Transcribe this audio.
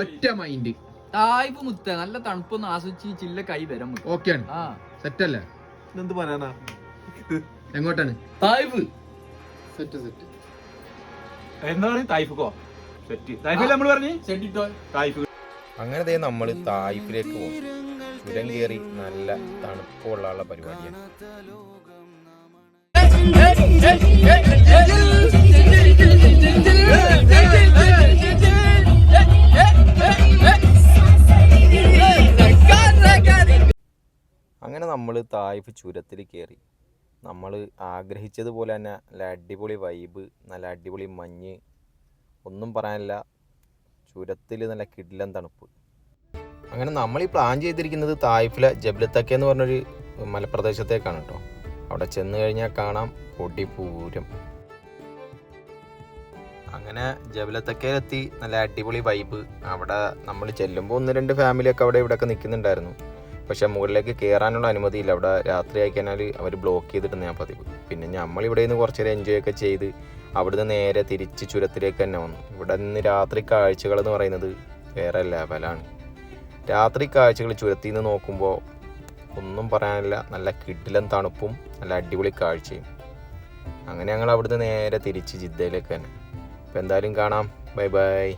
ഒറ്റ mind Tayyip മുത്ത നല്ല തണുപ്പൊന്നും ആസ്വദിച്ച് ചില്ല കൈ വരാൻ ഓക്കെയാണ്. സെറ്റ് അല്ലേ? എന്ത് പറയാനാ? എങ്ങോട്ടാണ്? തായ്പ് സെറ്റ് സെറ്റ് എന്താ പറയുക? തായ്ഫോ സെറ്റ് തായ്ഫിൽ നമ്മൾ പറഞ്ഞു സെറ്റിട്ടോ തായ്ഫ്. അങ്ങനെ നമ്മൾ തായ്ഫിലേക്ക് പോകും. ചുരം കയറി നല്ല തണുപ്പുള്ള പരിപാടിയാണ്. അങ്ങനെ നമ്മൾ തായ്ഫ് ചുരത്തിൽ കയറി. നമ്മൾ ആഗ്രഹിച്ചതുപോലെ തന്നെ നല്ല അടിപൊളി വൈബ്, നല്ല അടിപൊളി മഞ്ഞ്, ഒന്നും പറയാനില്ല. ചുരത്തിൽ നല്ല കിടിലൻ തണുപ്പ്. അങ്ങനെ നമ്മൾ ഈ പ്ലാൻ ചെയ്തിരിക്കുന്നത് തായ്ഫിലെ ജബലത്തക്ക എന്ന് പറഞ്ഞൊരു മലപ്രദേശത്തേക്കാണ് കേട്ടോ. അവിടെ ചെന്ന് കഴിഞ്ഞാൽ കാണാം കൊടിപൂരം. അങ്ങനെ ജബലത്തക്കയിലെത്തി. നല്ല അടിപൊളി വൈബ്. അവിടെ നമ്മൾ ചെല്ലുമ്പോൾ 1-2 ഫാമിലിയൊക്കെ അവിടെ ഇവിടെയൊക്കെ നിൽക്കുന്നുണ്ടായിരുന്നു. പക്ഷേ മുകളിലേക്ക് കയറാനുള്ള അനുമതിയില്ല. അവിടെ രാത്രി ആയിക്കഴിഞ്ഞാൽ അവർ ബ്ലോക്ക് ചെയ്തിട്ടുണ്ട് ഞാൻ പതിവ്. പിന്നെ നമ്മളിവിടെ നിന്ന് കുറച്ച് നേരം എൻജോയ് ഒക്കെ ചെയ്ത് അവിടുന്ന് നേരെ തിരിച്ച് ചുരത്തിലേക്ക് തന്നെ വന്നു. ഇവിടെ നിന്ന് രാത്രി കാഴ്ചകൾ എന്ന് പറയുന്നത് വേറെ ലെവലാണ്. രാത്രി കാഴ്ചകൾ ചുരത്തിൽ നിന്ന് നോക്കുമ്പോൾ ഒന്നും പറയാനില്ല. നല്ല കിടിലൻ തണുപ്പും നല്ല അടിപൊളി കാഴ്ചയും. അങ്ങനെ ഞങ്ങൾ അവിടുന്ന് നേരെ തിരിച്ച് ജിദ്ദയിലേക്ക് തന്നെ. അപ്പോൾ എന്തായാലും കാണാം. Bye bye.